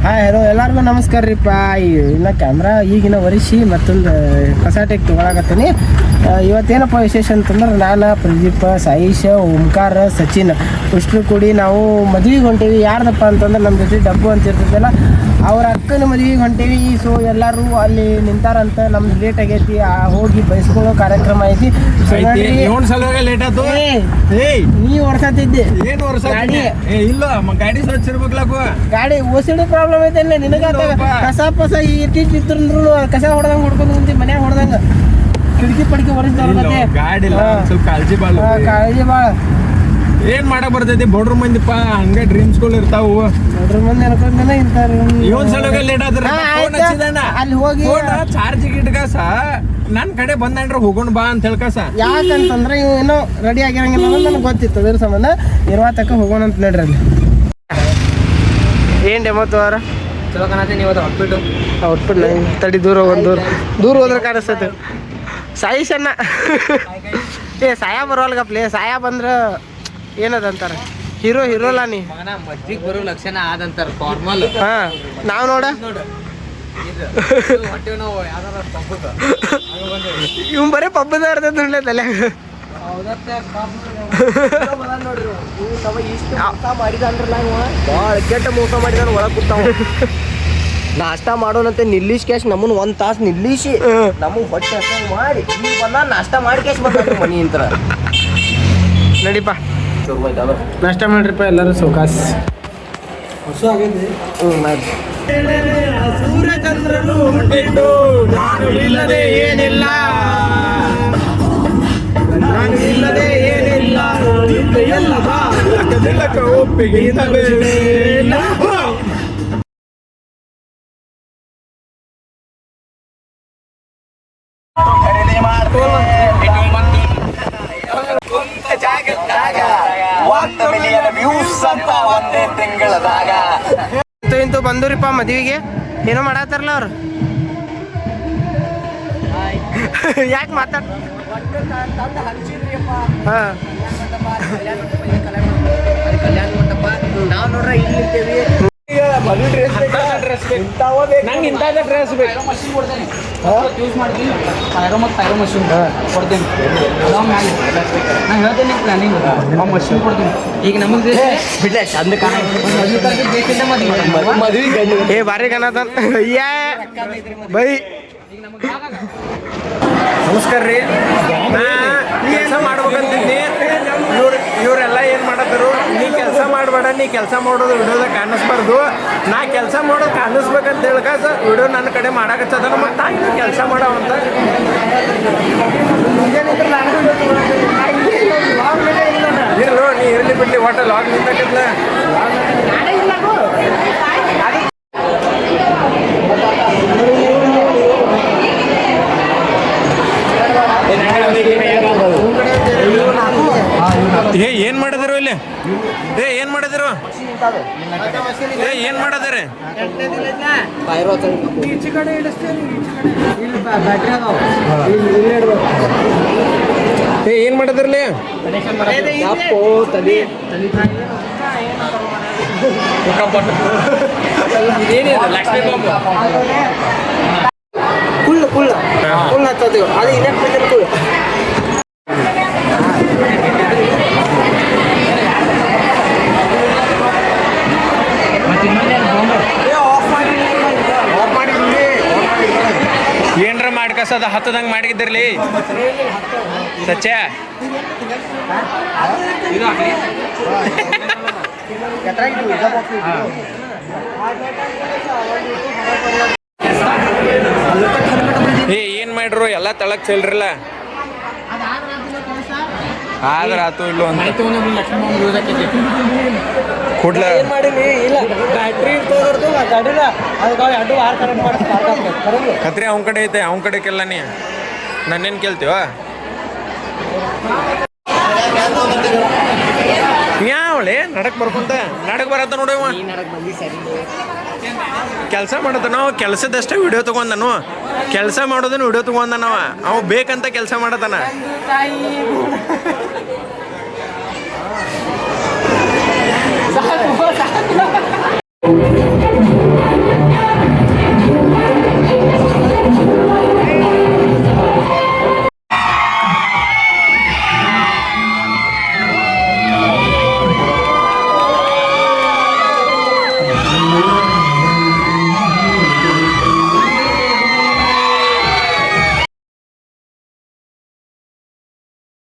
Hi hello ಎಲ್ಲರಿಗೂ ನಮಸ್ಕಾರ ರೀಪ್ಪ. ಇನ್ನು ಕ್ಯಾಮ್ರಾ ಈಗಿನ ಒರೆಸಿ ಮತ್ತೊಂದು ಕಸಾಟೆಗೆ ತೊಗೊಳಕತ್ತೀನಿ. ಇವತ್ತೇನಪ್ಪ ವಿಶೇಷ ಅಂತಂದ್ರೆ ನಾನು, ಪ್ರದೀಪ, ಸಾಯಿಷ, ಓಂಕಾರ, ಸಚಿನ್ ಇಷ್ಟು ಕೂಡಿ ನಾವು ಮದುವೆಗೆ ಹೊಂಟೀವಿ. ಯಾರ್ದಪ್ಪ ಅಂತಂದ್ರೆ ನಮ್ಮ ಜೊತೆ ಡಬ್ಬು ಅಂತ ಇರ್ತದಲ್ಲ, ಅವ್ರ ಅಕ್ಕನ ಮದುವೆಗೆ ಹೊಂಟೀವಿ. ಸೊ ಎಲ್ಲರೂ ಅಲ್ಲಿ ನಿಂತಾರಂತ. ನಮ್ದು ಲೇಟ್ ಆಗೈತಿ, ಹೋಗಿ ಬಯಸ್ಕೊಳ್ಳೋ ಕಾರ್ಯಕ್ರಮ ಐತಿ. ಲೇಟ್ ಆಯ್ತು. ನೀ ಓಡ್ಸತ್ತಿದ್ದೆ ಇಲ್ಲ ಗಾಡಿ ಸ್ವಚ್ಛ ಇರ್ಬೇಕಲ್ಲ. ಗಾಡಿ ಓಸಿಡಿ ಪ್ರಾಬ್ಲಮ್ ಐತೆ. ನಿನಗ ಕಸ ಪಸ ಇಟ್ಟಿದ್ರು ಕಸ ಹೊಡೆದಂಗೆ ಹೊಡ್ಕೊಂಡು ಕುಂತಿ, ಮನ್ಯಾಗ ಹೊಡೆದಂಗ ಕಿಟಕಿ ಪಡಿಕೆ ಹೊರಸ್ತಾರತ್ತೆ. ಗಾಡಿ ಸ್ವಲ್ಪ ಕಾಳಜಿ ಭಾಳ ಏನ್ ಮಾಡಕ್ ಬರ್ತೈತಿ. ಬಡ್ರ ಮಂದಿಪ್ಪ ಹಂಗ ಡ್ರೀಮ್ಸ್ಗಳು ಇರ್ತಾವು. ಬಡ್ರ ಮಂದಿ ಅನ್ಕೊಂಡೇನೆ ಇಂತಾರೆ. ಲೇಟ್ ಆದ್ರೆ ಅಲ್ಲಿ ಹೋಗಿ ಚಾರ್ಜ್ ಇಟ್ಕಸ ನನ್ ಕಡೆ ಬಂದ್ರೆ ಹೋಗೋಣ ಬಾ ಅಂತ ಹೇಳ್ಕಸ. ಯಾಕಂತಂದ್ರೆ ಇವ್ ಏನೋ ರೆಡಿ ಆಗಿರಂಗಿಲ್ಲ ಅನ್ನೋದು ನನಗೆ ಗೊತ್ತಿತ್ತು. ಅದ್ರ ಸಂಬಂಧ ಇರುವಾತಕ್ಕ ಹೋಗೋಣ ಅಂತ ನಡ್ರಿ. ಅಲ್ಲಿ ಏನ್ ಡೆಮೋತ್ತು ವಾರ ಚಲೋ ಕಾಣತ್ತೆ. ನೀವು ಔಟ್ಪುಟ್ ತಡಿ, ದೂರ ಹೋದ್ರೆ ಕಾಣಿಸ್ತೈತೆ. ಸಾಯಿ ಸಣ್ಣ ಸಾಯ ಬರೋಲ್ಗಪ್ಲೆ. ಸಾಯ ಬಂದ್ರ ಏನದಂತಾರ, ಹೀರೋಲ್ಲ ನೀ ಮದ್ವಿಗ್ ಬರೋ ಲಕ್ಷಣ ಆದಂತಾರ ಫಾರ್ಮಲ್. ಹಾ ನಾವ್ ನೋಡ ಇವ್ ಬರೀ ಪಬ್ಬದ ಇರ್ತದ ನೋಡ್ಲೆ ತಲೆ. ಭಾಳ ಕೆಟ್ಟ ಮೋಸ ಮಾಡಿದ ಒಳಗೆ ಕೂತಾವ. ನಾಷ್ಟ ಮಾಡೋಣಂತೆ ನಿಲ್ಲಿಸಿ ಕ್ಯಾಶ್ ನಮ್ಮನ್ನ ಒಂದ್ ತಾಸು ನಿಲ್ಲಿಸಿ ನಮಗೆ ಹೊಟ್ಟೆ ಮಾಡಿ ಈಗ ಬಂದ ನಾಷ್ಟ ಮಾಡಿ ಕ್ಯಾಶ್ ಬರ್ತಾರೆ ಮನಿ ಅಂತ. ನಡಿಪ ನಾಷ್ಟ ಮಾಡ್ರಿಪ್ಪ ಎಲ್ಲರೂ ಸೌಕಾಸ್. ಹೊಸ ಆಗೈತಿ. ಮಾಡಿ ಸೂರ್ಯಚಂದ್ರನು ಹುಟ್ಟಿದ್ದು ನಾನು ಇಲ್ಲದೆ ಏನಿಲ್ಲ, ನಾನು ಇಲ್ಲದೆ ಏನಿಲ್ಲ. ಒಪ್ಪಿಗೆ ಇಂತೂ ಬಂದೂರಿಪ್ಪ ಮದ್ವಿಗೆ. ಏನೋ ಮಾಡತ್ತಾರಲ್ಲ ಅವ್ರು. ಯಾಕೆ ಮಾತಾಡ ಕಲ್ಯಾಣ ಮಂಟಪ ನಾವು ನೋಡ್ರ ಇಲ್ಲಿ ನಿಂತೇವಿ. ನಂಗೆ ಇಂಥ ಡ್ರೆಸ್ ಬೇಕು. ಯೂಸ್ ಮಾಡ್ತೀನಿ ಟೈರೋ ಮಷೀನ್ ಕೊಡ್ತೀನಿ. ನಾನು ಹೇಳ್ತೇನೆ ಪ್ಲಾನಿಂಗ್ ಮಷೀನ್ ಕೊಡ್ತೀನಿ. ಈಗ ನಮಗೆ ಬಿಡ್ಲೆ ಚಂದ ಕಾಣ ಮದ್ವಿ ಭಾರಿ ಕಾಣತ ಬೈ. ನಮಸ್ಕಾರ ರೀ. ನಾ ಕೆಲಸ ಮಾಡ್ಬೇಕಂತಿದ್ನಿ. ಇವರೆಲ್ಲ ಏನು ಮಾಡತ್ತರು, ನೀ ಕೆಲಸ ಮಾಡಬೇಡ, ನೀ ಕೆಲಸ ಮಾಡೋದು ವಿಡಿಯೋದಾಗ ಕಾಣಿಸ್ಬಾರ್ದು. ನಾ ಕೆಲಸ ಮಾಡೋದು ಕಾಣಿಸ್ಬೇಕಂತ ಹೇಳ್ಕಾಸ ವಿಡಿಯೋ ನನ್ನ ಕಡೆ ಮಾಡಾಕತ್ತದ. ಮತ್ತು ತಾಯಿ ಕೆಲಸ ಮಾಡವಂತ ಇರ್ಲೋ, ನೀ ಇರಲಿ ಬಿಡ್ಲಿ, ಹೋಟೆಲ್ ಲಾಗ್ ನಿಂತಕ್ಕಲ್ಲ. ಏನ್ ಮಾಡಿದ್ರು ಇಲ್ಲಿ? ಏನ್ ಮಾಡಿದ್ರು? ಏನ್ ಮಾಡದ್ರಿ? ಏನ್ ಮಾಡದ್ರಲ್ಲಿ? ಕುಳ್ಳು ಹತ್ತೋದು ಅದು ಇನ್ನೊಂದು ಕುಳ್ಳು. ಏನ್ರ ಮಾಡ್ಕಸದ ಹತ್ತದಂಗೆ ಮಾಡಿದ್ದಿರ್ಲಿ ಸಚ್ಚ. ಏನ್ ಮಾಡ್ರು ಎಲ್ಲ ತಳಕ್ ಚೆಲ್ರಲ್ಲ. ಆದ್ರ ಆತು ಇಲ್ಲ ಅಂತ ಕೂಡ್ಲ ಖತ್ರಿ ಅವನ ಕಡೆ ಐತೆ. ಅವನ ಕಡೆ ಕೆಲ್ಲ ನೀ ನನ್ನೇನು ಕೇಳ್ತೀವ? ಯಾವಳೆ ನಡಕ್ ಬರ್ಕೊಂತ ನಡಕ್ ಬರತ್ತ ನೋಡವ. ಕೆಲಸ ಮಾಡತ್ತ ನಾವು ಕೆಲಸದಷ್ಟೇ ವಿಡಿಯೋ ತಗೊಂಡನು. ಕೆಲಸ ಮಾಡೋದನ್ನ ವಿಡಿಯೋ ತಗೊಂಡನವ. ಅವ ಬೇಕಂತ ಕೆಲಸ ಮಾಡತಾನ.